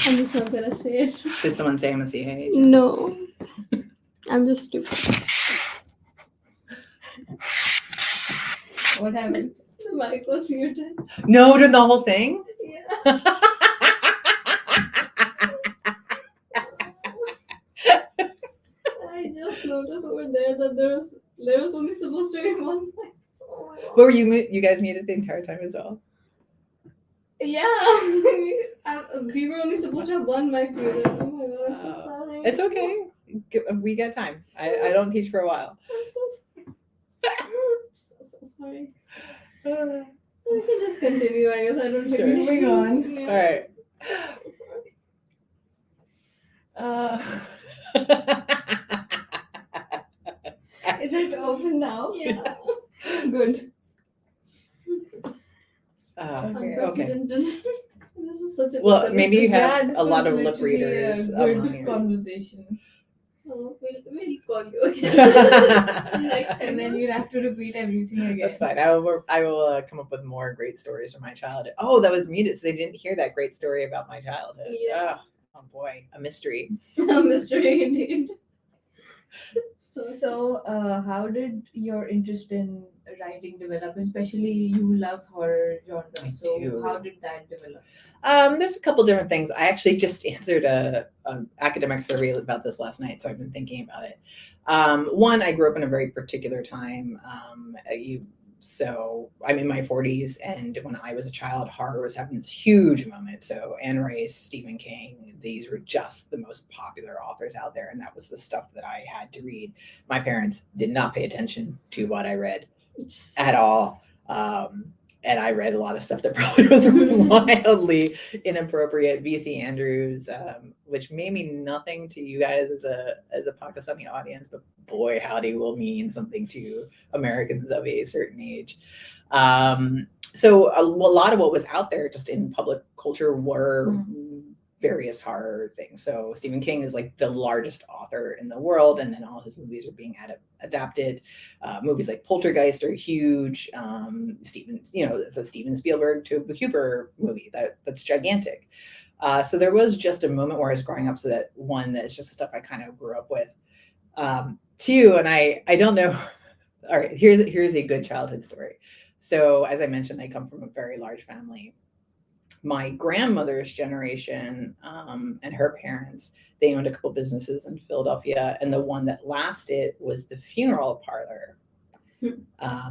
I'm just not gonna say it. Did someone say I'm a CA agent? No. I'm just stupid. What happened? The mic was muted. No, did the whole thing? Yeah. I just noticed over there that there was only supposed to be one mic. Oh my god. But were you guys muted the entire time as well? Yeah. We were only supposed to have one mic muted. Oh my god, I'm so sorry. It's okay. We got time. I don't teach for a while. I'm so sorry. We can just continue, I guess. I don't think Sure. Moving on. Yeah. All right. Is it open now? Yeah. Good. Okay. Unprecedented. This is such a Well, good maybe you have this a lot was of lip literally readers a among good you. conversation. Oh, we'll call you again. Next And then time. you'll have to repeat everything again. That's fine. I will come up with more great stories from my childhood. Oh, that was muted, so they didn't hear that great story about my childhood. Yeah. Oh boy, a mystery. A mystery indeed. So, how did your interest in writing develop? Especially you love horror genre. I So, do. how did that develop? There's a couple different things. I actually just answered a academic survey about this last night, so I've been thinking about it. One, I grew up in a very particular time. So I'm in my 40s, and when I was a child, horror was having this huge moment. So Anne Rice, Stephen King, these were just the most popular authors out there, and that was the stuff that I had to read. My parents did not pay attention to what I read at all. And I read a lot of stuff that probably was wildly inappropriate. V.C. Andrews, which may mean nothing to you guys as a Pakistani audience, but boy, howdy, will mean something to Americans of a certain age. So a lot of what was out there just in public culture were various horror things. So Stephen King is like the largest author in the world, and then all his movies are being adapted. Movies like Poltergeist are huge. It's a Steven Spielberg to a Kubrick movie that's gigantic. So there was just a moment where I was growing up. So that's just the stuff I kind of grew up with. Two, and I don't know. All right, here's a good childhood story. So as I mentioned, I come from a very large family. My grandmother's generation and her parents, they owned a couple businesses in Philadelphia, and the one that lasted was the funeral parlor.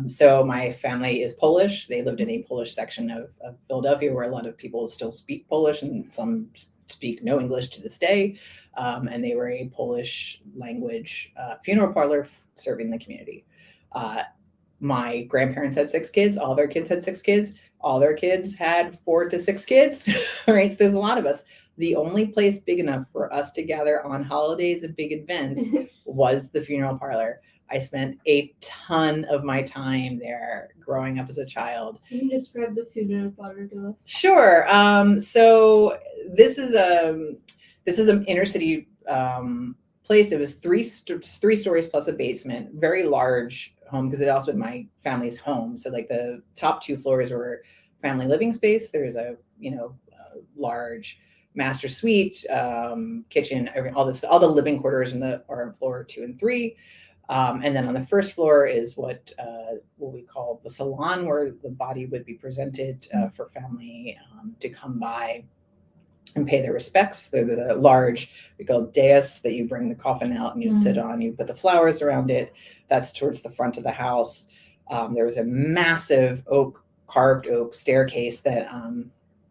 So my family is Polish. They lived in a Polish section of Philadelphia where a lot of people still speak Polish, and some speak no English to this day. And they were a Polish language funeral parlor serving the community. My grandparents had 6 kids. All their kids had 6 kids. All their kids had 4 to 6 kids. Right? So there's a lot of us. The only place big enough for us to gather on holidays and big events was the funeral parlor. I spent a ton of my time there growing up as a child. Can you describe the funeral parlor to us? Sure. So this is an inner city place. It was three stories plus a basement, very large home because it also was my family's home. So like the top 2 floors were family living space. There's a large master suite, kitchen, all the living quarters are on floor 2 and 3. And then on the first floor is what we call the salon, where the body would be presented for family to come by and pay their respects. They're the large, we call dais that you bring the coffin out and you sit on. You put the flowers around it. That's towards the front of the house. There was a massive carved oak staircase that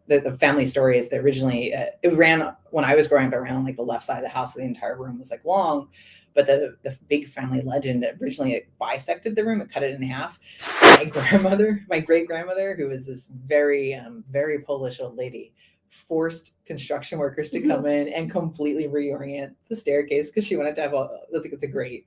the family story is that originally it ran, when I was growing up, it ran on like the left side of the house. So the entire room was like long. But the big family legend, originally it bisected the room, it cut it in half. My great grandmother, who was this very, very Polish old lady, forced construction workers to come in and completely reorient the staircase because she wanted to have it's a great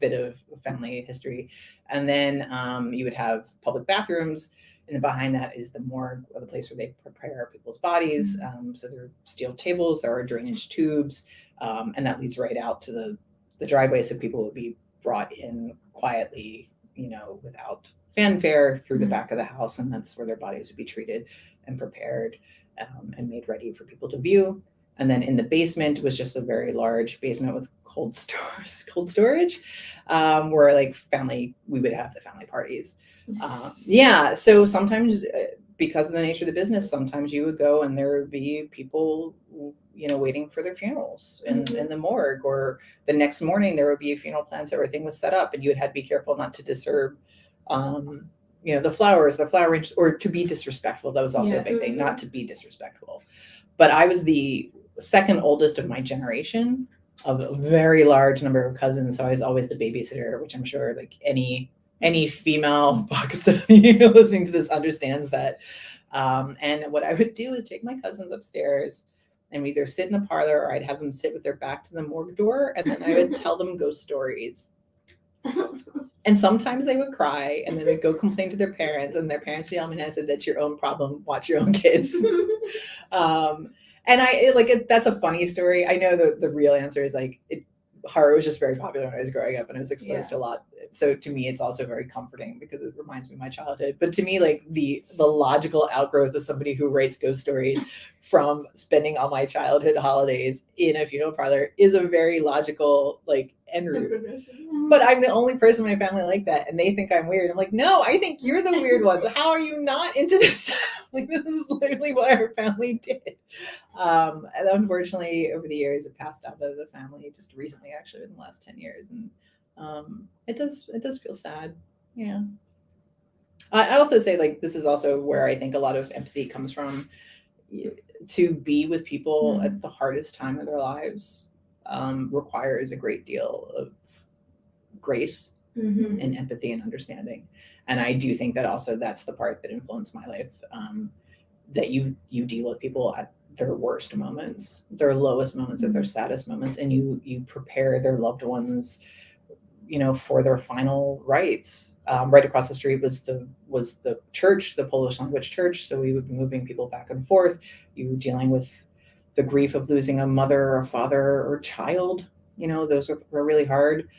bit of family history. And then you would have public bathrooms, and behind that is the morgue, or the place where they prepare people's bodies. So there are steel tables, there are drainage tubes, and that leads right out to the driveway, so people would be brought in quietly, without fanfare, through the back of the house, and that's where their bodies would be treated and prepared. and made ready for people to view. And then in the basement was just a very large basement with cold storage, where like we would have the family parties. Yeah, so sometimes because of the nature of the business, sometimes you would go and there would be people, waiting for their funerals in the morgue, or the next morning there would be funeral plans, everything was set up, and you would have to be careful not to disturb, the flowers, or to be disrespectful. That was also a big thing, not to be disrespectful. But I was the second oldest of my generation, of a very large number of cousins, so I was always the babysitter, which I'm sure like any female Pakistani listening to this understands that. And what I would do is take my cousins upstairs and we'd either sit in the parlor, or I'd have them sit with their back to the morgue door, and then I would tell them ghost stories. And sometimes they would cry, and then they'd go complain to their parents, and their parents would yell at me, and I said, "That's your own problem. Watch your own kids." And that's a funny story. I know the real answer is horror was just very popular when I was growing up, and I was exposed to a lot. So to me, it's also very comforting because it reminds me of my childhood. But to me, like the logical outgrowth of somebody who writes ghost stories from spending all my childhood holidays in a funeral parlor is a very logical end route. But I'm the only person in my family like that, and they think I'm weird. I'm like, no, I think you're the weird one. So how are you not into this stuff? This is literally what our family did. And unfortunately, over the years, it passed out of the family just recently, actually, in the last 10 years. And it does feel sad. Yeah. I also say this is also where I think a lot of empathy comes from. To be with people at the hardest time of their lives requires a great deal of grace and empathy and understanding. And I do think that also that's the part that influenced my life, that you deal with people at their worst moments, their lowest moments, at their saddest moments, and you prepare their loved ones, for their final rites. Right across the street was the church, the Polish language church. So we would be moving people back and forth. You were dealing with the grief of losing a mother or a father or child. Those were really hard.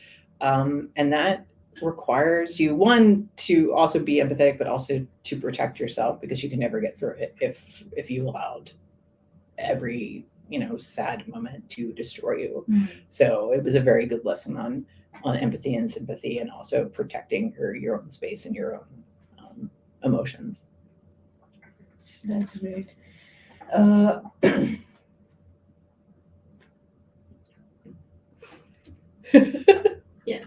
And that requires you, one, to also be empathetic, but also to protect yourself, because you can never get through it if you allowed every sad moment to destroy you. So it was a very good lesson on empathy and sympathy, and also protecting your own space and your own emotions. That's great. Yeah.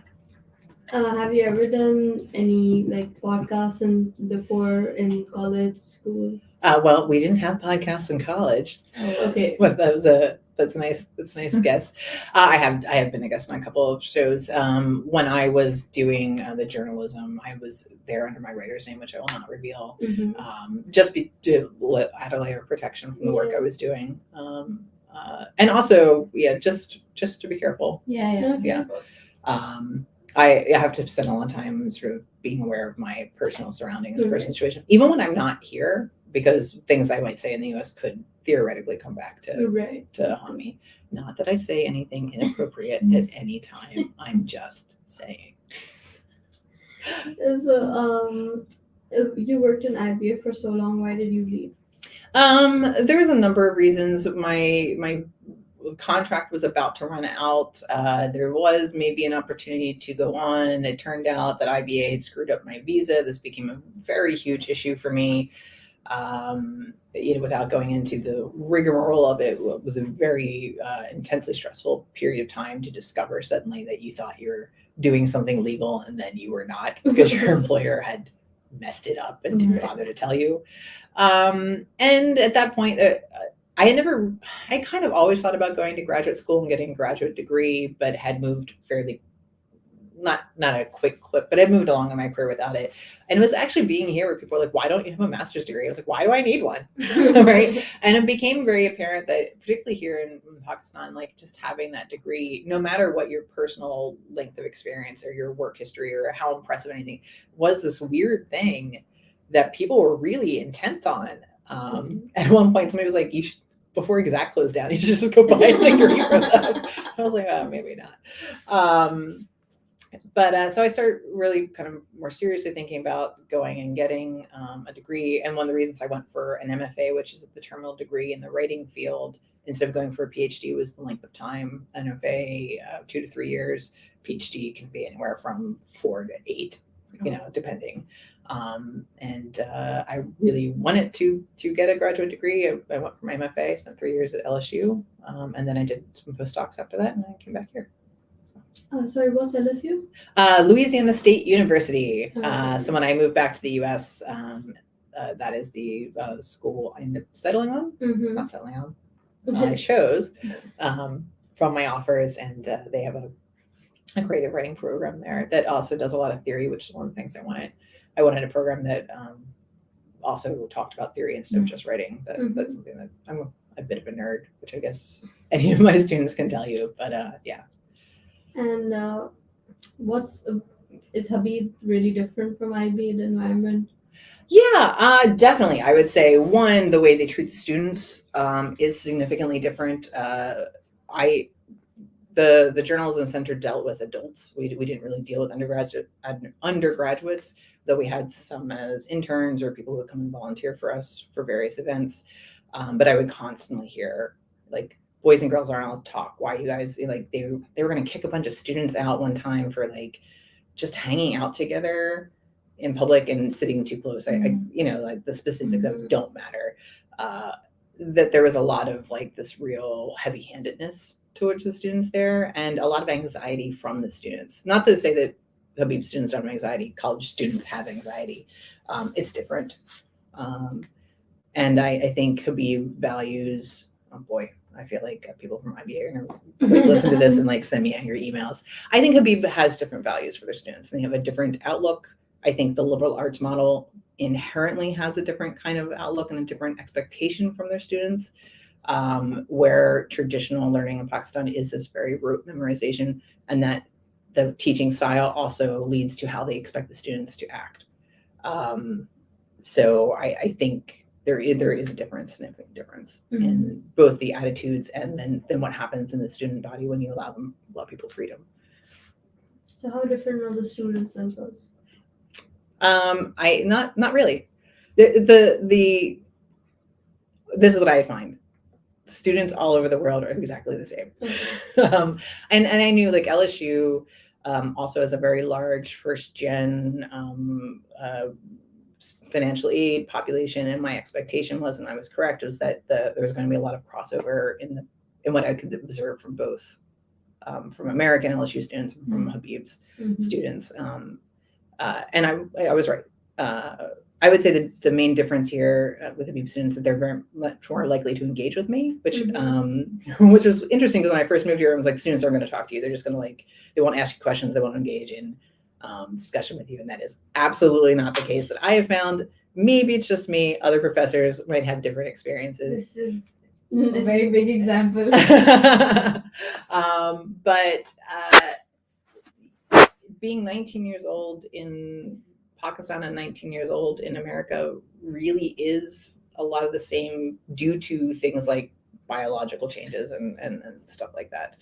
Have you ever done any podcasts before in college, school? Well, we didn't have podcasts in college. Oh, okay. But that's a nice guess. I have been a guest on a couple of shows. When I was doing the journalism, I was there under my writer's name, which I will not reveal, just to add a layer of protection from the work I was doing. And also, just to be careful. Yeah. I have to spend a lot of time sort of being aware of my personal surroundings, personal situation, even when I'm not here, because things I might say in the U.S. could theoretically come back to haunt me. Not that I say anything inappropriate at any time. I'm just saying. So, you worked in IVF for so long. Why did you leave? There's a number of reasons. My contract was about to run out. There was maybe an opportunity to go on. It turned out that IBA had screwed up my visa. This became a very huge issue for me. Without going into the rigmarole of it, was a very intensely stressful period of time to discover suddenly that you thought you were doing something legal, and then you were not, because your employer had messed it up and didn't bother to tell you. And at that point, I kind of always thought about going to graduate school and getting a graduate degree, but had moved fairly, not a quick clip, but I moved along in my career without it. And it was actually being here where people were like, why don't you have a master's degree? I was like, why do I need one? Right. And it became very apparent that, particularly here in Pakistan, just having that degree, no matter what your personal length of experience or your work history or how impressive anything, was this weird thing that people were really intense on. At one point, somebody was like, you should, before Exact closed down, you should just go buy a degree from them. I was like, oh, maybe not. But so I started really kind of more seriously thinking about going and getting a degree. And one of the reasons I went for an MFA, which is the terminal degree in the writing field, instead of going for a PhD, was the length of time. MFA, 2 to 3 years. PhD can be anywhere from 4 to 8, depending. And I really wanted to get a graduate degree. I went for my MFA, spent 3 years at LSU, and then I did some postdocs after that, and I came back here. Sorry, what's LSU? Louisiana State University. Okay. So when I moved back to the U.S., that is the school I ended up settling on. Mm-hmm. Not settling on. I chose from my offers, and they have a creative writing program there that also does a lot of theory, which is one of the things I wanted. I wanted a program that also talked about theory instead of just writing. That's something that I'm a bit of a nerd, which I guess any of my students can tell you. But yeah. And is Habib really different from IB, the environment? Yeah, definitely. I would say one, the way they treat the students is significantly different. The journalism center dealt with adults. We didn't really deal with undergraduates, though we had some as interns or people who would come and volunteer for us for various events. But I would constantly hear like, boys and girls aren't allowed to talk. Why you guys like they were going to kick a bunch of students out one time for like just hanging out together in public and sitting too close. Like the specifics of don't matter. That there was a lot of like this real heavy-handedness towards the students there, and a lot of anxiety from the students. Not to say that Habib students don't have anxiety. College students have anxiety. It's different. And I think Habib values. Oh boy, I feel like people from IBA are going to listen to this and like send me angry emails. I think Habib has different values for their students. They have a different outlook. I think the liberal arts model inherently has a different kind of outlook and a different expectation from their students, where traditional learning in Pakistan is this very rote memorization, and that the teaching style also leads to how they expect the students to act. So I think there is a significant difference in both the attitudes and then what happens in the student body when you allow people freedom. So how different are the students themselves? Not really. This is what I find. Students all over the world are exactly the same. And I knew like LSU also has a very large first gen financial aid population, and my expectation was, and I was correct, was that there was going to be a lot of crossover in what I could observe from both from American LSU students and from Habib's students. And I was right. I would say that the main difference here with Habib students is that they're very much more likely to engage with me, which was interesting because when I first moved here, I was like, students aren't going to talk to you. They're just going to they won't ask you questions. They won't engage in discussion with you. And that is absolutely not the case that I have found. Maybe it's just me. Other professors might have different experiences. This is a very big example. But being 19 years old in Pakistan and 19 years old in America really is a lot of the same due to things like biological changes and stuff like that.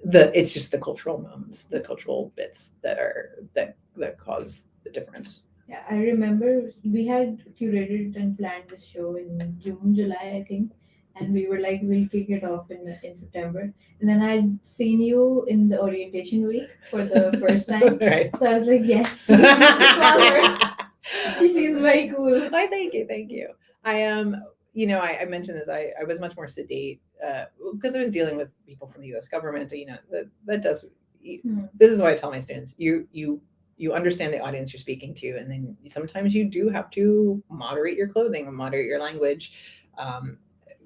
It's just the cultural moments, the cultural bits that cause the difference. Yeah, I remember we had curated and planned this show in June, July, I think. And we were like, we'll kick it off in September. And then I'd seen you in the orientation week for the first time. Right. So I was like, yes. She seems very cool. Why, thank you. I I mentioned this. I was much more sedate because I was dealing with people from the U.S. government. That does. This is what I tell my students. You understand the audience you're speaking to, and then sometimes you do have to moderate your clothing and moderate your language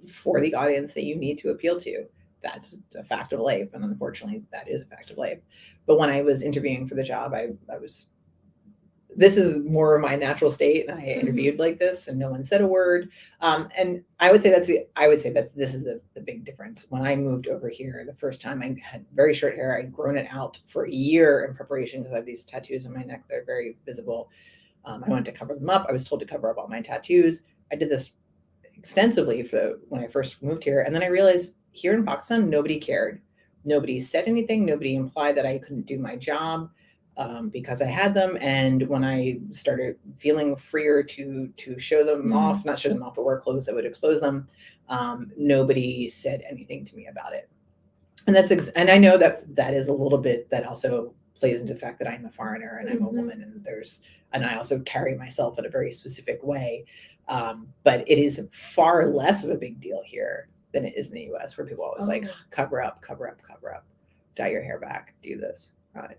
for the audience that you need to appeal to. That's a fact of life, and unfortunately, that is a fact of life. But when I was interviewing for the job, I was. This is more of my natural state, and I interviewed like this, and no one said a word. And I would say that this is the big difference. When I moved over here, the first time I had very short hair. I'd grown it out for a year in preparation because I have these tattoos on my neck that are very visible. I wanted to cover them up. I was told to cover up all my tattoos. I did this extensively when I first moved here, and then I realized here in Pakistan, nobody cared. Nobody said anything. Nobody implied that I couldn't do my job because I had them. And when I started feeling freer to show them off, not show them off, but wear clothes that would expose them, nobody said anything to me about it. And and I know that is a little bit, that also plays into the fact that I'm a foreigner and I'm a woman, and I also carry myself in a very specific way. But it is far less of a big deal here than it is in the US, where people always like cover up, dye your hair back, do this.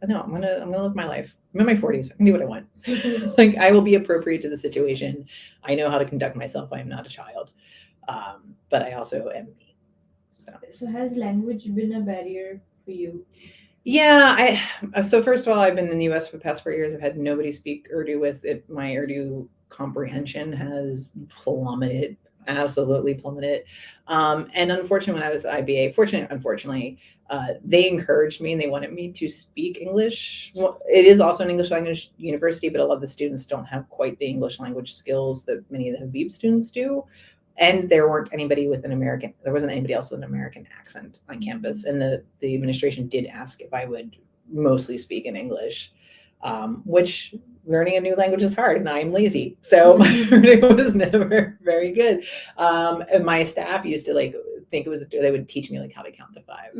No, I'm gonna live my life. I'm in my 40s. I can do what I want. Like, I will be appropriate to the situation. I know how to conduct myself. I am not a child, but I also am me. So has language been a barrier for you? Yeah, so first of all, I've been in the US for the past 4 years. I've had nobody speak Urdu with it. My Urdu comprehension has plummeted, absolutely plummeted. And unfortunately, when I was at IBA, unfortunately, they encouraged me and they wanted me to speak English. Well, it is also an English language university, but a lot of the students don't have quite the English language skills that many of the Habib students do. And there wasn't anybody else with an American accent on campus. And the administration did ask if I would mostly speak in English, which learning a new language is hard and I'm lazy. So my learning was never very good. And my staff used to think they would teach me how to count to 5.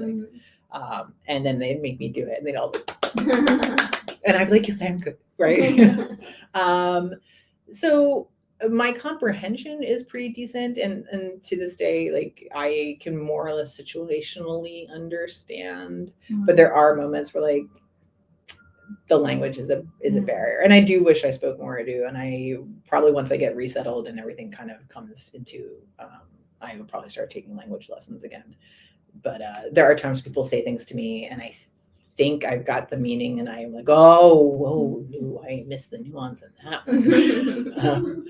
And then they'd make me do it and they'd all, and I'd be like, yes, I'm good. Right. So my comprehension is pretty decent, and to this day, I can more or less situationally understand, but there are moments where the language is a barrier, and I do wish I spoke more Urdu, and I probably, once I get resettled and everything kind of comes into, I will probably start taking language lessons again. But there are times people say things to me and I think I've got the meaning, and I'm like, whoa, no, I missed the nuance in that one.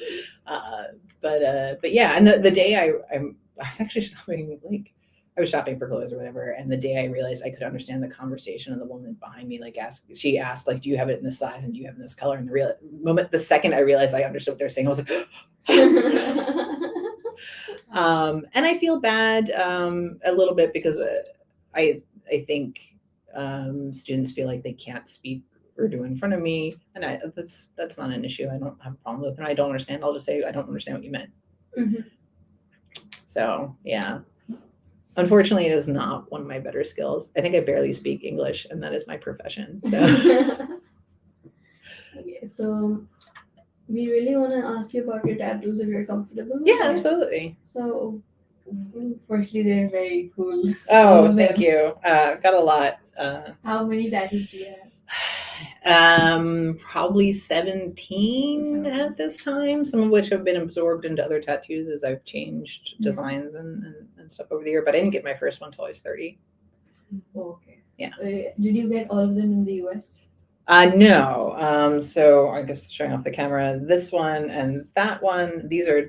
But yeah, and the day I was actually shopping, I was shopping for clothes or whatever, and the day I realized I could understand the conversation of the woman behind me, she asked, do you have it in this size and do you have it in this color? And the second I realized I understood what they're saying, I was like, and I feel bad a little bit because I think students feel like they can't speak Urdu in front of me, and that's not an issue. I don't have a problem with it. And I don't understand. I'll just say I don't understand what you meant. So yeah, unfortunately, it is not one of my better skills. I think I barely speak English, and that is my profession. So okay, so we really want to ask you about your tattoos if you're comfortable. Yeah, absolutely. So firstly, they're very cool. Oh, thank you. I've got a lot. How many tattoos do you have? Probably 17 at this time, some of which have been absorbed into other tattoos as I've changed designs and stuff over the year, but I didn't get my first one until I was 30. Okay. Yeah. Did you get all of them in the US? No. So I guess showing off the camera, this one and that one, these are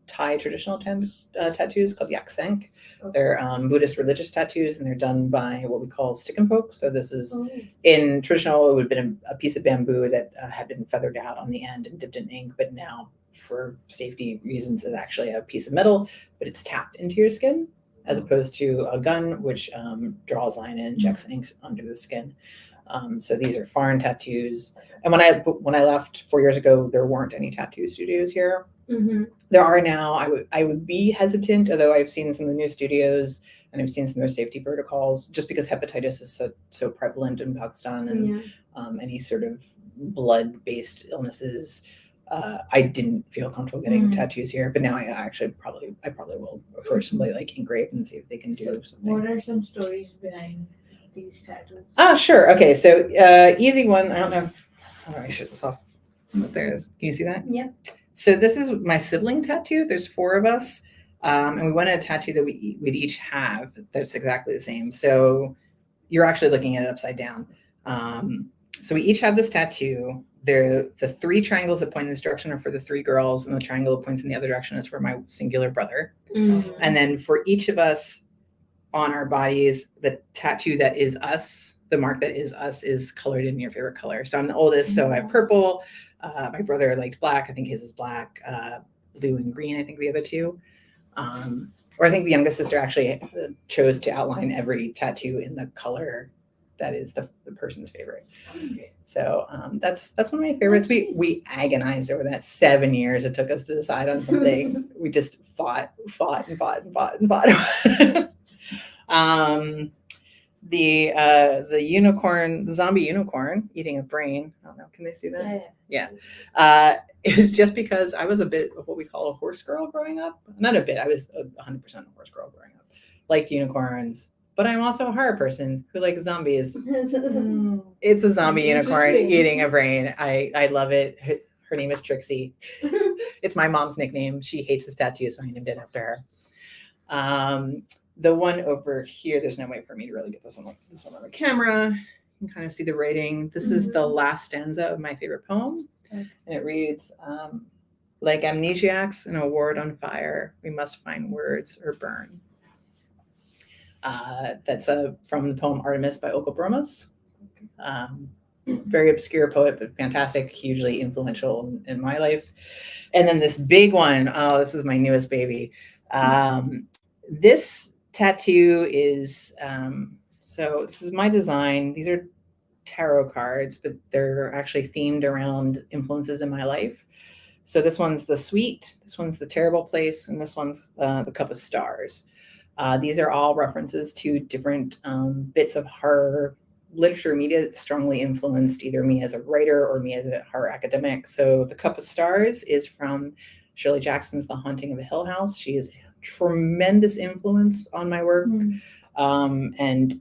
Thai traditional tattoos called yak senk. Okay. They're Buddhist religious tattoos, and they're done by what we call stick and poke. So this is in traditional, it would have been a piece of bamboo that had been feathered out on the end and dipped in ink, but now for safety reasons is actually a piece of metal, but it's tapped into your skin as opposed to a gun, which draws line and injects inks under the skin. So these are foreign tattoos. And when I left 4 years ago, there weren't any tattoo studios here. There are now. I would be hesitant, although I've seen some of the new studios and I've seen some of their safety protocols, just because hepatitis is so prevalent in Pakistan, and any sort of blood-based illnesses. I didn't feel comfortable getting tattoos here, but now I probably will approach somebody like Engrave and see if they can do something. What are some stories behind these tattoos? Sure. Okay, so easy one. I don't know how do I show this off? There it is. Can you see that? Yeah. So this is my sibling tattoo. There's 4 of us, and we wanted a tattoo that we'd each have that's exactly the same. So you're actually looking at it upside down. So we each have this tattoo. The 3 triangles that point in this direction are for the 3 girls, and the triangle that points in the other direction is for my singular brother. And then for each of us on our bodies, the tattoo that is us, the mark that is us, is colored in your favorite color. So I'm the oldest, so I have purple. My brother liked black. I think his is black. Blue and green, I think the other 2. or I think the youngest sister actually chose to outline every tattoo in the color that is the person's favorite. So that's one of my favorites. We agonized over that 7 years it took us to decide on something. We just fought. The unicorn, the zombie unicorn eating a brain. I don't know. Can they see that? Yeah. Is just because I was a bit of what we call a horse girl growing up. Not a bit. I was 100% a horse girl growing up. Liked unicorns, but I'm also a horror person who likes zombies. It's a zombie unicorn eating a brain. I love it. Her name is Trixie. It's my mom's nickname. She hates this tattoo, so I named it after her. The one over here, there's no way for me to really get this one on the camera. You can kind of see the writing. This is the last stanza of my favorite poem. And it reads, like amnesiacs in a ward on fire, we must find words or burn. That's from the poem Artemis by Okobromos. Very obscure poet, but fantastic, hugely influential in my life. And then this big one, this is my newest baby. This tattoo is, so this is my design. These are tarot cards, but they're actually themed around influences in my life. So this one's the sweet, this one's the terrible place, and this one's the cup of stars. These are all references to different bits of horror literature media that strongly influenced either me as a writer or me as a horror academic. So the cup of stars is from Shirley Jackson's The Haunting of a Hill House. She is a tremendous influence on my work. And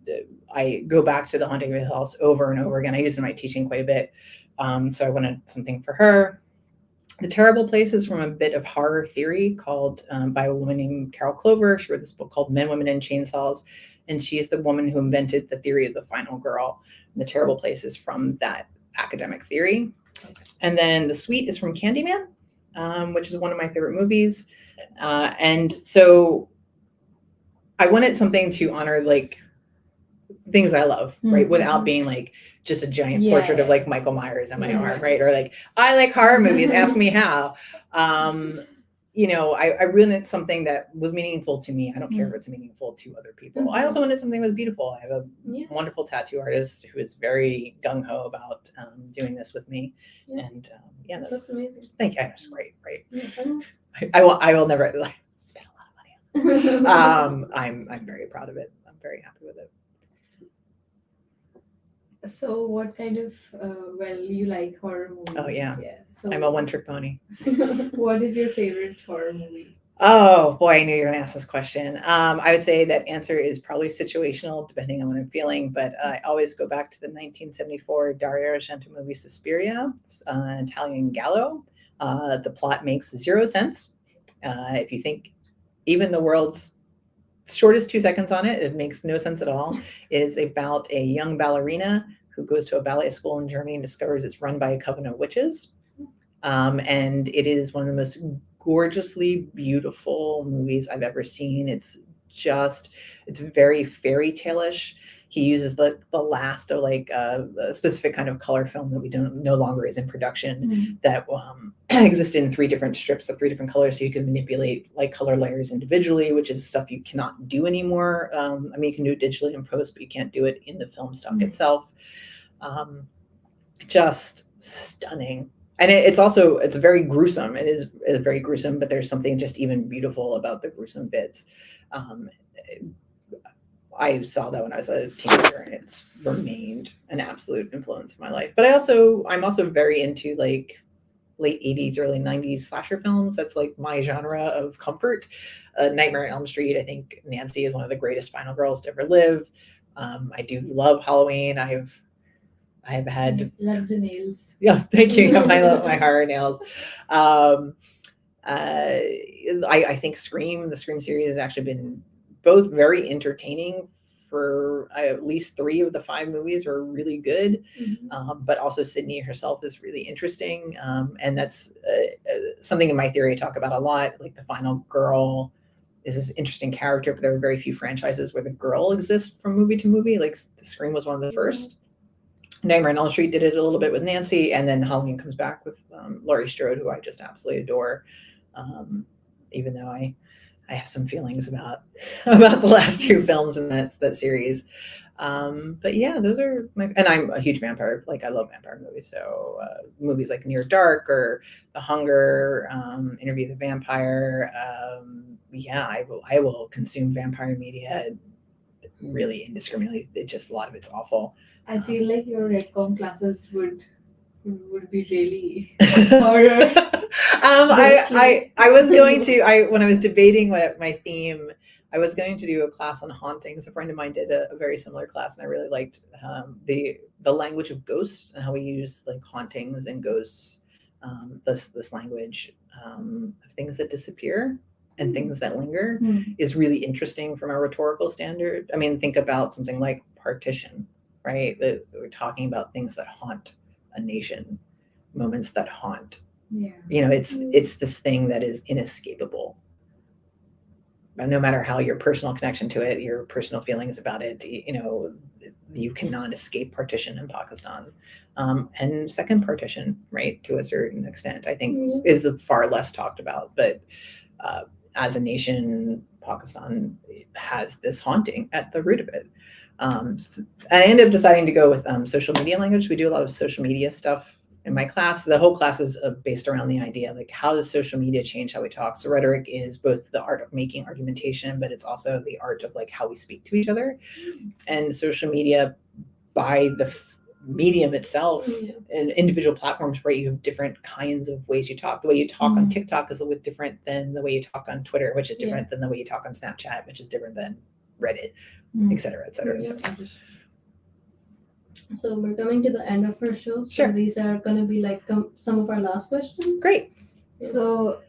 I go back to The Haunting of a Hill House over and over again. I use it in my teaching quite a bit. So I wanted something for her. The Terrible Place is from a bit of horror theory called by a woman named Carol Clover. She wrote this book called Men, Women, and Chainsaws. And she's the woman who invented the theory of the final girl. And The Terrible Place is from that academic theory. And then The Sweet is from Candyman, which is one of my favorite movies. And so I wanted something to honor like things I love, right? Without being like just a giant portrait of like Michael Myers on my arm, right? Or like, I like horror movies, ask me how. You know, I really wanted something that was meaningful to me. I don't care if it's meaningful to other people. I also wanted something that was beautiful. I have a wonderful tattoo artist who is very gung-ho about doing this with me. And that's amazing. Thank you. That's great, right? I will never like spend a lot of money on it. I'm very proud of it. I'm very happy with it. So what kind of, you like horror movies? Oh, yeah. So I'm a one-trick pony. What is your favorite horror movie? Oh, boy, I knew you were going to ask this question. I would say that answer is probably situational, depending on what I'm feeling. But I always go back to the 1974 Dario Argento movie Suspiria. It's an Italian giallo. The plot makes zero sense. If you think even the world's shortest 2 seconds on it, it makes no sense at all. It is about a young ballerina who goes to a ballet school in Germany and discovers it's run by a coven of witches. And it is one of the most gorgeously beautiful movies I've ever seen. It's very fairy tale-ish. He uses the last of like a specific kind of color film that we no longer is in production that existed in 3 different strips of 3 different colors, so you can manipulate like color layers individually, which is stuff you cannot do anymore. I mean, you can do it digitally in post, but you can't do it in the film stock itself. Just stunning. And it's very gruesome. It is very gruesome, but there's something just even beautiful about the gruesome bits. I saw that when I was a teenager, and it's remained an absolute influence in my life. But I'm also very into like late 80s, early 90s slasher films. That's like my genre of comfort. Nightmare on Elm Street. I think Nancy is one of the greatest final girls to ever live. I do love Halloween. I have had love the nails. Yeah, thank you. I love my horror nails. I think the Scream series has actually been both very entertaining. For at least 3 of the 5 movies are really good, but also Sydney herself is really interesting, and that's something in my theory I talk about a lot. Like the final girl is this interesting character, but there are very few franchises where the girl exists from movie to movie. Like the Scream was one of the first. Nightmare on Elm Street did it a little bit with Nancy, and then Halloween comes back with Laurie Strode, who I just absolutely adore. Even though I have some feelings about the last two films in that series. But yeah, those are and I'm a huge vampire, like I love vampire movies. So movies like Near Dark or The Hunger, Interview with the Vampire. Yeah, I will consume vampire media really indiscriminately. A lot of it's awful. I feel like your redcom classes would be really horror. I was going to when I was debating what my theme, I was going to do a class on hauntings. A friend of mine did a very similar class, and I really liked the language of ghosts and how we use like hauntings and ghosts. This language of things that disappear and things that linger is really interesting from a rhetorical standard. I mean, think about something like partition, right? That we're talking about things that haunt a nation, moments that haunt. Yeah. It's this thing that is inescapable. No matter how your personal connection to it, your personal feelings about it, you cannot escape partition in Pakistan. And second partition, right, to a certain extent, I think is far less talked about. But as a nation, Pakistan has this haunting at the root of it. I ended up deciding to go with social media language. We do a lot of social media stuff in my class. The whole class is based around the idea, like, how does social media change how we talk? So rhetoric is both the art of making argumentation, but it's also the art of like how we speak to each other. And social media, by the medium itself and individual platforms, right, you have different kinds of ways you talk. The way you talk on TikTok is a little bit different than the way you talk on Twitter, which is different than the way you talk on Snapchat, which is different than Reddit, et cetera, et cetera, et cetera. So we're coming to the end of our show. So Sure. These are going to be like some of our last questions. Great. So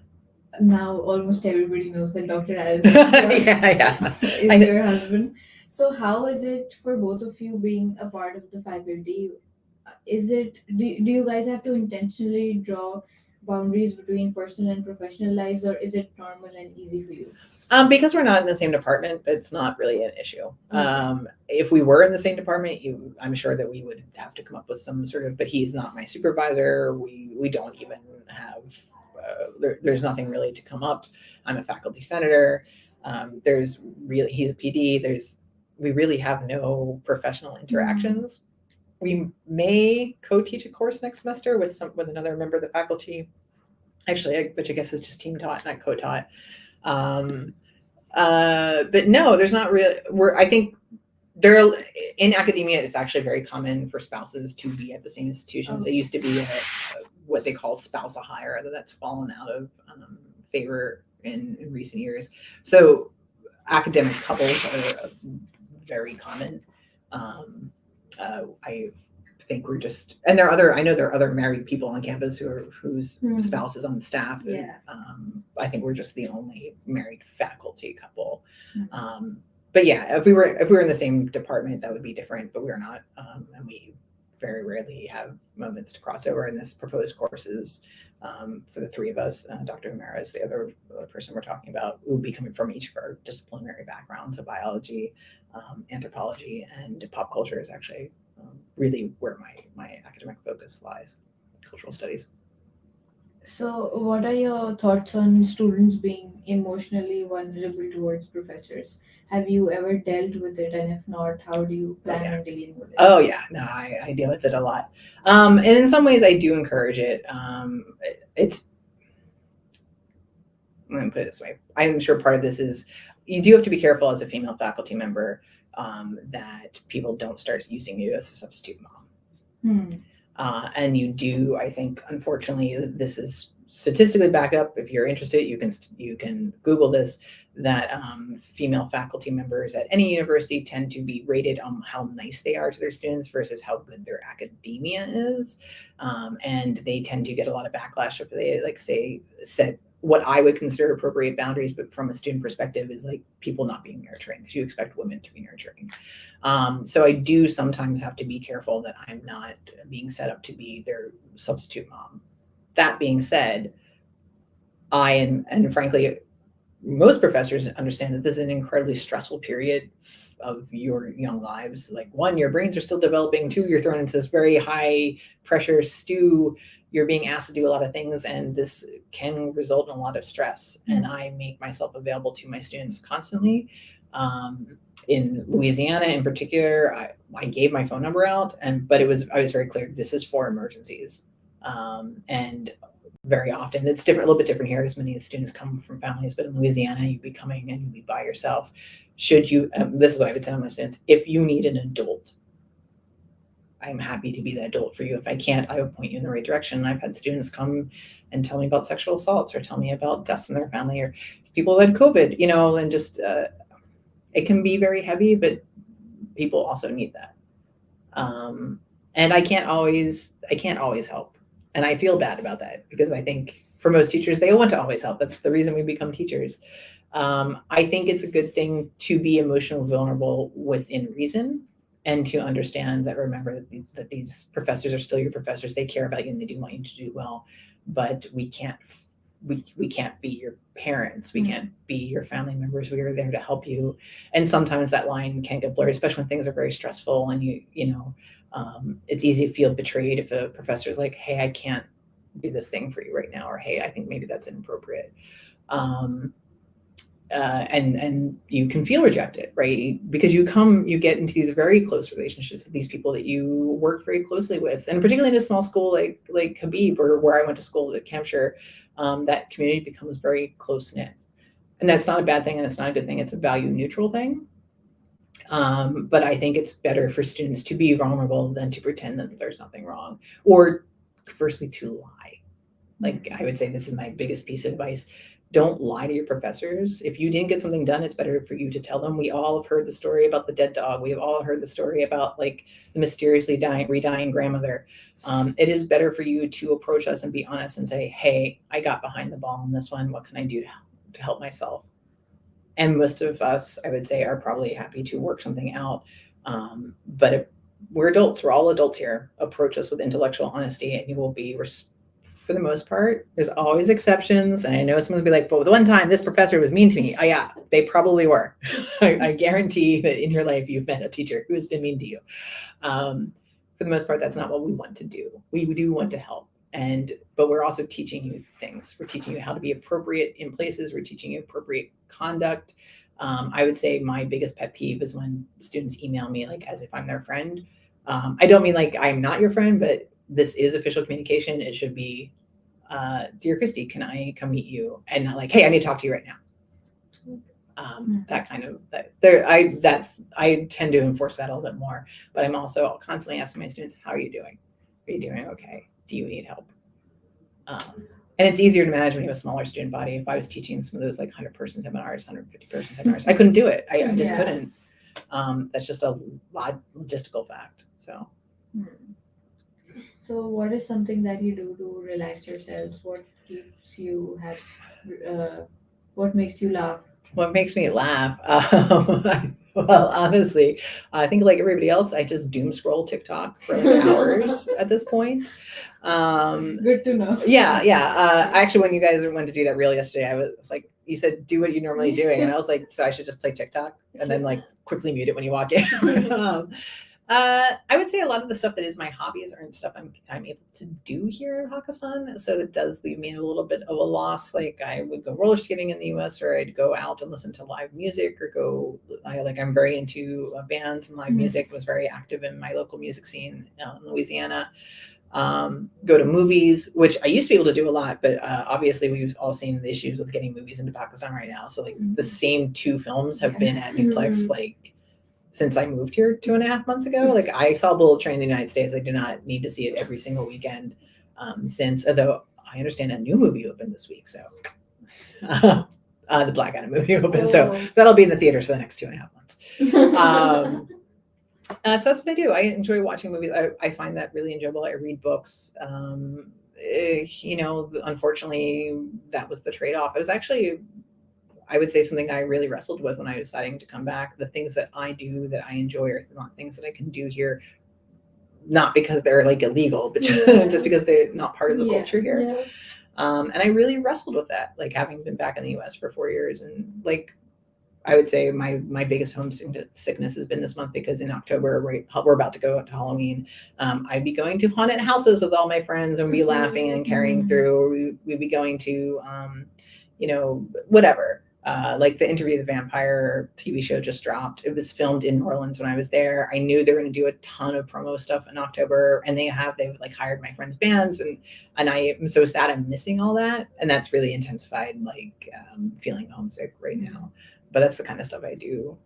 now almost everybody knows that Dr. Allen is your husband. So how is it for both of you being a part of the faculty? Do you guys have to intentionally draw boundaries between personal and professional lives, or is it normal and easy for you? Because we're not in the same department, it's not really an issue. If we were in the same department, I'm sure that we would have to come up with some sort of, but he's not my supervisor. We don't even have, there's nothing really to come up. I'm a faculty senator. He's a PD. We really have no professional interactions. We may co-teach a course next semester with another member of the faculty. Actually, which I guess is just team taught, not co-taught. But no, there's not really. I think in academia, it's actually very common for spouses to be at the same institutions. It used to be what they call spousal hire, although that's fallen out of favor in recent years. So academic couples are very common. I think we're just, and I know there are other married people on campus whose spouse is on the staff. Yeah. And, I think we're just the only married faculty couple. But yeah, if we were in the same department, that would be different, but we're not. And we very rarely have moments to cross over. And this proposed course is for the three of us. Dr. Humera is the other person we're talking about. We'll be coming from each of our disciplinary backgrounds. So biology, anthropology, and pop culture is actually really where my academic focus lies, cultural studies. So what are your thoughts on students being emotionally vulnerable towards professors? Have you ever dealt with it? And if not, how do you plan on dealing with it? Oh yeah, no, I deal with it a lot. And in some ways I do encourage it. I'm going to put it this way. I'm sure part of this is you do have to be careful as a female faculty member that people don't start using you as a substitute mom. And you do, I think, unfortunately, this is statistically backed up. If you're interested, you can Google this, that female faculty members at any university tend to be rated on how nice they are to their students versus how good their academia is. And they tend to get a lot of backlash if they set what I would consider appropriate boundaries, but from a student perspective is like people not being nurturing, because you expect women to be nurturing. So I do sometimes have to be careful that I'm not being set up to be their substitute mom. That being said, and frankly, most professors understand that this is an incredibly stressful period of your young lives. Like, one, your brains are still developing. Two, you're thrown into this very high pressure stew you're being asked to do a lot of things, and this can result in a lot of stress. And I make myself available to my students constantly. In Louisiana in particular, I gave my phone number out, but I was very clear, this is for emergencies. And very often it's different, a little bit different here, as many students come from families, but in Louisiana, you'd be coming and you'd be by yourself. Should you, this is what I would say to my students, if you need an adult, I'm happy to be the adult for you. If I can't, I will point you in the right direction. I've had students come and tell me about sexual assaults, or tell me about deaths in their family, or people who had COVID, and just, it can be very heavy, but people also need that. And I can't always help. And I feel bad about that, because I think for most teachers, they want to always help. That's the reason we become teachers. I think it's a good thing to be emotionally vulnerable within reason, and to understand that, remember that these professors are still your professors. They care about you and they do want you to do well, but we can't be your parents. We can't be your family members. We are there to help you. And sometimes that line can get blurred, especially when things are very stressful, and it's easy to feel betrayed if a professor is like, hey, I can't do this thing for you right now, or hey, I think maybe that's inappropriate. And you can feel rejected, right? Because you get into these very close relationships with these people that you work very closely with. And particularly in a small school like Habib, or where I went to school at Hampshire, that community becomes very close knit. And that's not a bad thing, and it's not a good thing. It's a value neutral thing. But I think it's better for students to be vulnerable than to pretend that there's nothing wrong, or firstly to lie. Like, I would say this is my biggest piece of advice. Don't lie to your professors. If you didn't get something done, it's better for you to tell them. We all have heard the story about the dead dog. We have all heard the story about like the mysteriously redying grandmother. It is better for you to approach us and be honest and say, hey, I got behind the ball on this one. What can I do to help myself? And most of us, I would say, are probably happy to work something out. But if we're adults, we're all adults here. Approach us with intellectual honesty, and you will be for the most part. There's always exceptions. And I know someone's be like, but the one time this professor was mean to me. Oh yeah, they probably were. I guarantee that in your life, you've met a teacher who has been mean to you. For the most part, that's not what we want to do. We do want to help. But we're also teaching you things. We're teaching you how to be appropriate in places. We're teaching you appropriate conduct. I would say my biggest pet peeve is when students email me like as if I'm their friend. I don't mean like I'm not your friend, but this is official communication. It should be, dear Christie, can I come meet you? And not like, hey, I need to talk to you right now. That kind of I tend to enforce that a little bit more. But I'm also constantly asking my students, how are you doing? Are you doing okay? Do you need help? And it's easier to manage when you have a smaller student body. If I was teaching some of those like 100-person seminars, 150-person seminars, I couldn't do it. I just couldn't. That's just a logistical fact. So. So what is something that you do to relax yourselves? What keeps you what makes you laugh? What makes me laugh? Well, honestly, I think like everybody else, I just doom scroll TikTok for like hours at this point. Good to know. Yeah. Actually, when you guys went to do that reel yesterday, I was like, you said, do what you're normally doing. And I was like, so I should just play TikTok and then like quickly mute it when you walk in. I would say a lot of the stuff that is my hobbies aren't stuff I'm able to do here in Pakistan. So it does leave me a little bit of a loss. Like I would go roller skating in the US, or I'd go out and listen to live music, or I'm very into bands and live music. Was very active in my local music scene in Louisiana. Go to movies, which I used to be able to do a lot, but obviously we've all seen the issues with getting movies into Pakistan right now. So like the same 2 films have been at Newplex like since I moved here 2.5 months ago. Like I saw Bullet Train in the United States. I do not need to see it every single weekend although I understand a new movie opened this week. So the Black Adam movie opened. So that'll be in the theaters for the next 2.5 months. So that's what I do. I enjoy watching movies. I find that really enjoyable. I read books. Unfortunately, that was the trade-off. It was actually, I would say, something I really wrestled with when I was deciding to come back. The things that I do that I enjoy are not things that I can do here, not because they're like illegal, but just because they're not part of the culture here. And I really wrestled with that, like having been back in the US for 4 years, and like I would say my biggest homesickness has been this month because in October, we're about to go to Halloween. I'd be going to haunted houses with all my friends and be laughing and carrying through. Or we'd be going to, whatever. Like the Interview with the Vampire TV show just dropped. It was filmed in New Orleans when I was there. I knew they were going to do a ton of promo stuff in October, and they've like hired my friends' bands, and I am so sad I'm missing all that, and that's really intensified feeling homesick right now. But that's the kind of stuff I do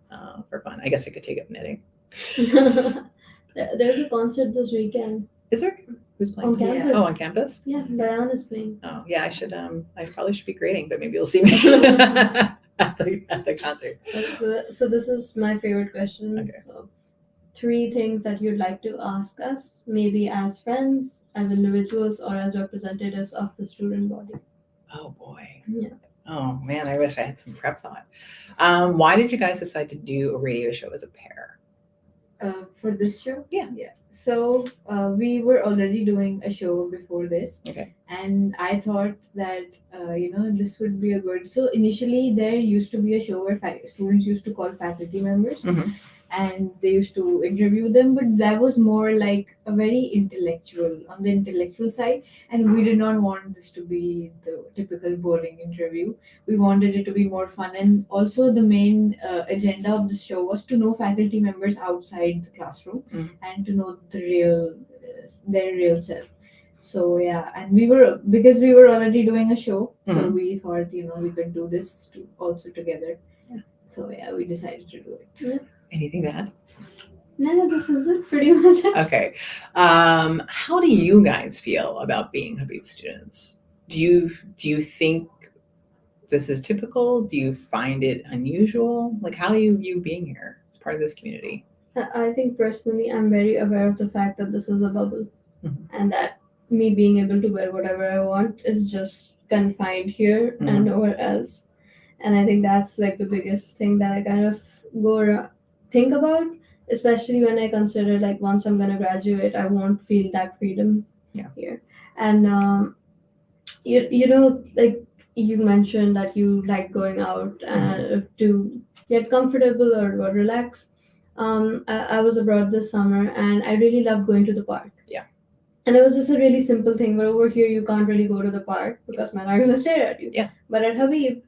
for fun. I guess I could take up knitting. There's a concert this weekend. Is there? Who's playing? On campus. Oh, on campus? Yeah, Diane is playing. Oh, yeah, I probably should be grading, but maybe you'll see me at the concert. So this is my favorite question. Okay. So 3 things that you'd like to ask us, maybe as friends, as individuals, or as representatives of the student body. Oh, boy. Yeah. Oh, man, I wish I had some prep thought. Why did you guys decide to do a radio show as a pair? For this show? Yeah. So we were already doing a show before this. Okay. And I thought that, this would be a good. So initially there used to be a show where students used to call faculty members. Mhm. And they used to interview them, but that was more like a very on the intellectual side. And we did not want this to be the typical boring interview. We wanted it to be more fun. And also the main agenda of the show was to know faculty members outside the classroom and to know their real self. So yeah, and because we were already doing a show, so we thought, we could do this also together. Yeah. So yeah, we decided to do it. Yeah. Anything to add? No, this is it pretty much. Okay. How do you guys feel about being Habib students? Do you think this is typical? Do you find it unusual? Like, how do you view being here as part of this community? I think personally, I'm very aware of the fact that this is a bubble, Mhm. and that me being able to wear whatever I want is just confined here Mhm. and nowhere else. And I think that's like the biggest thing that I kind of think about, especially when I consider like once I'm gonna graduate, I won't feel that freedom here. And like you mentioned that you like going out to get comfortable or relax. I was abroad this summer and I really loved going to the park. Yeah. And it was just a really simple thing, but over here you can't really go to the park because men are gonna stare at you. Yeah. But at Habib,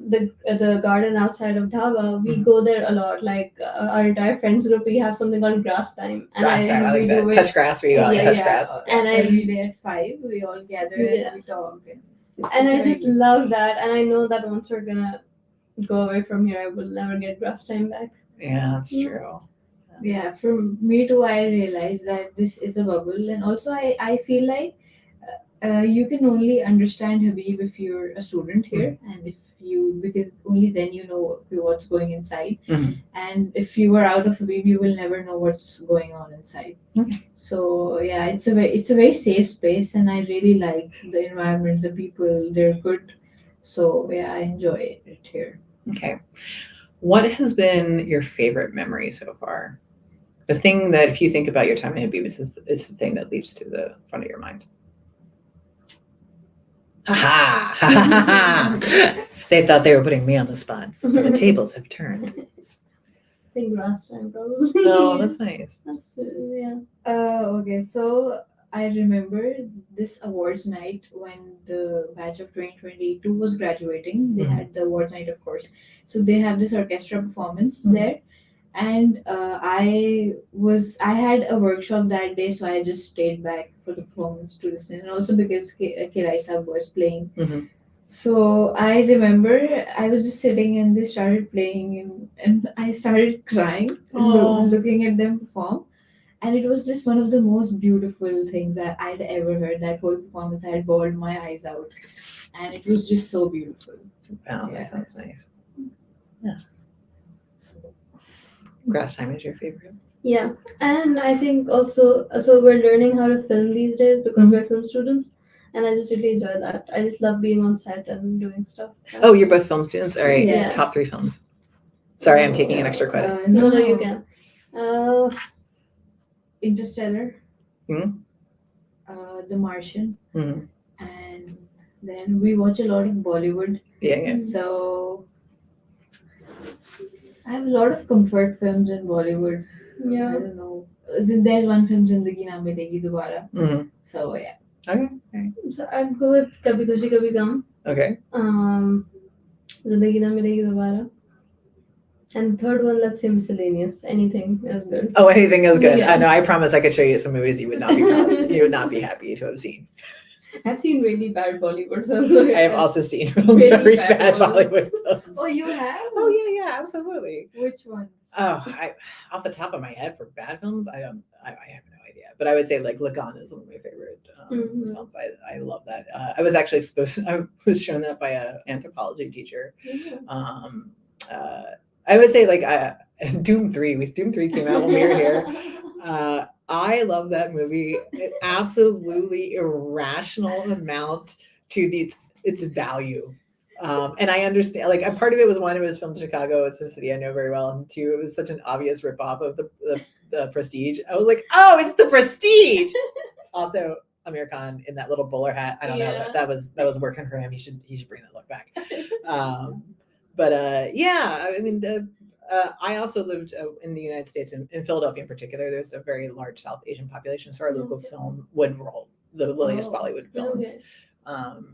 the garden outside of Dhaba, we go there a lot. Like our entire friends group, we have something called grass time. And Grass time, I like that. do it- Touch grass, we all touch grass. And every day at 5, we all gather Yeah. and we talk. And I just love that. And I know that once we're gonna go away from here, I will never get grass time back. Yeah, that's true. Yeah, for me too, I realized that this is a bubble. And also I feel like you can only understand Habib if you're a student here, and because only then you know what's going inside. And if you are out of Habib, you will never know what's going on inside. So yeah, it's a very safe space, and I really like the environment, the people, they're good. So yeah, I enjoy it here. Okay. What has been your favorite memory so far? The thing that if you think about your time at Habib is the thing that leaps to the front of your mind. Ha ha! They thought they were putting me on the spot. But the tables have turned. I think grass time probably. Oh, that's nice. That's yeah. Okay, so I remember this awards night when the batch of 2022 was graduating. They had the awards night, of course. So they have this orchestra performance there. And I had a workshop that day, so I just stayed back for the performance to listen. And also because Kiraisa was playing. So I remember I was just sitting and they started playing and I started crying looking at them perform. And it was just one of the most beautiful things that I'd ever heard. That whole performance, I had bawled my eyes out. And it was just so beautiful. Wow, that sounds nice. Yeah. Grass time is your favorite? Yeah. And I think also, so we're learning how to film these days because we're film students. And I just really enjoy that. I just love being on set and doing stuff. Oh, you're both film students? All right. Yeah. Top 3 films. Sorry, I'm taking an extra credit. No, you can. Interstellar. The Martian. Mm-hmm. And then we watch a lot of Bollywood. Yeah. So I have a lot of comfort films in Bollywood. I Yeah. don't know. There's one film, Zindagi Na Milegi Dobara. Mhm. So yeah. Okay. So I'd go with Kabhi Khushi Kabhi Gum. Okay. Zindagi Na Milegi Dobara. And the third one, let's say miscellaneous. Anything is good. Oh, anything is good. Yeah. I know. I promise I could show you some movies you would not be proud, you would not be happy to have seen. I've seen really bad Bollywood films. I have also seen Really very bad bad Bollywood. Bollywood films. Oh, you have? Oh yeah, absolutely. Which ones? Oh, I off the top of my head for bad films, I have no idea. But I would say like Lagan is one of my favorite Mhm. films. I love that. I was actually exposed. I was shown that by an anthropology teacher. Um, I would say like Doom 3. Doom 3 came out when we were here. I love that movie. An absolutely irrational amount to its value. And I understand, like, a part of it was one, it was filmed in Chicago. It's a city I know very well. And two, it was such an obvious ripoff of the Prestige. I was like, oh, it's the Prestige. Also, Amir Khan in that little bowler hat. I don't know. Yeah. That was working for him. He should bring that look back. But yeah, I mean, I also lived in the United States, in Philadelphia in particular. There's a very large South Asian population, so our local film would roll the latest Bollywood films. Okay.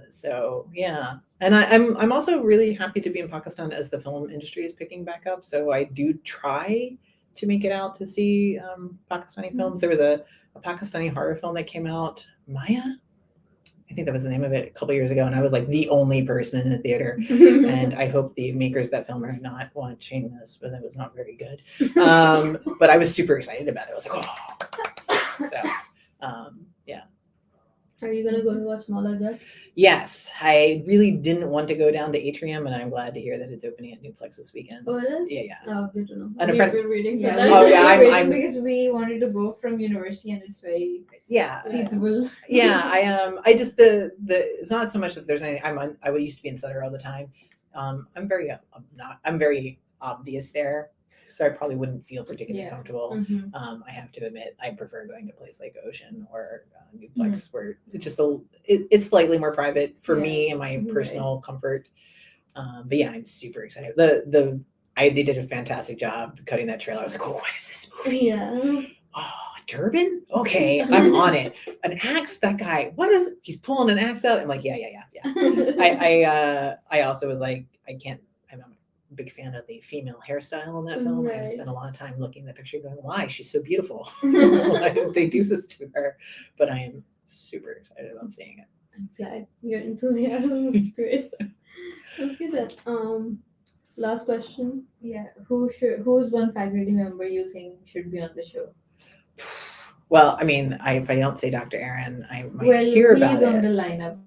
So yeah, and I'm also really happy to be in Pakistan as the film industry is picking back up. So I do try to make it out to see Pakistani films. There was a Pakistani horror film that came out, Maya. I think that was the name of it, a couple years ago, and I was like the only person in the theater. And I hope the makers of that film are not watching this, but it was not very good. But I was super excited about it. I was like, oh. So, yeah. Are you gonna go to watch Mala Jack? Yes, I really didn't want to go down to Atrium, and I'm glad to hear that it's opening at Newplex this weekend. Oh, it is? Yeah. Oh, good to know. And a We've friend- been waiting for Yeah, that. Oh, yeah, we were I'm- waiting because we wanted to go from university and it's very Yeah. feasible. Yeah, I just the it's not so much that there's anything. I used to be in Sutter all the time. I'm very obvious there, so I probably wouldn't feel particularly comfortable. Mhm. I have to admit, I prefer going to a place like Ocean or Newplex, where it's just it's slightly more private for me and my personal comfort. But yeah, I'm super excited. They did a fantastic job cutting that trailer. I was like, oh, what is this movie? Yeah. Oh, a turban? Okay, I'm on it. An axe? That guy, he's pulling an axe out? I'm like, yeah. I also was like, I'm a big fan of the female hairstyle in that film. I Right. spent a lot of time looking at that picture going, why? She's so beautiful. Why did they do this to her? But I am super excited about seeing it. I'm glad your enthusiasm is great. Okay then. Last question. Yeah. Who's one faculty member you think should be on the show? Well, I mean, if I don't say Dr. Aaron, I might Well, hear about he's on it. the lineup.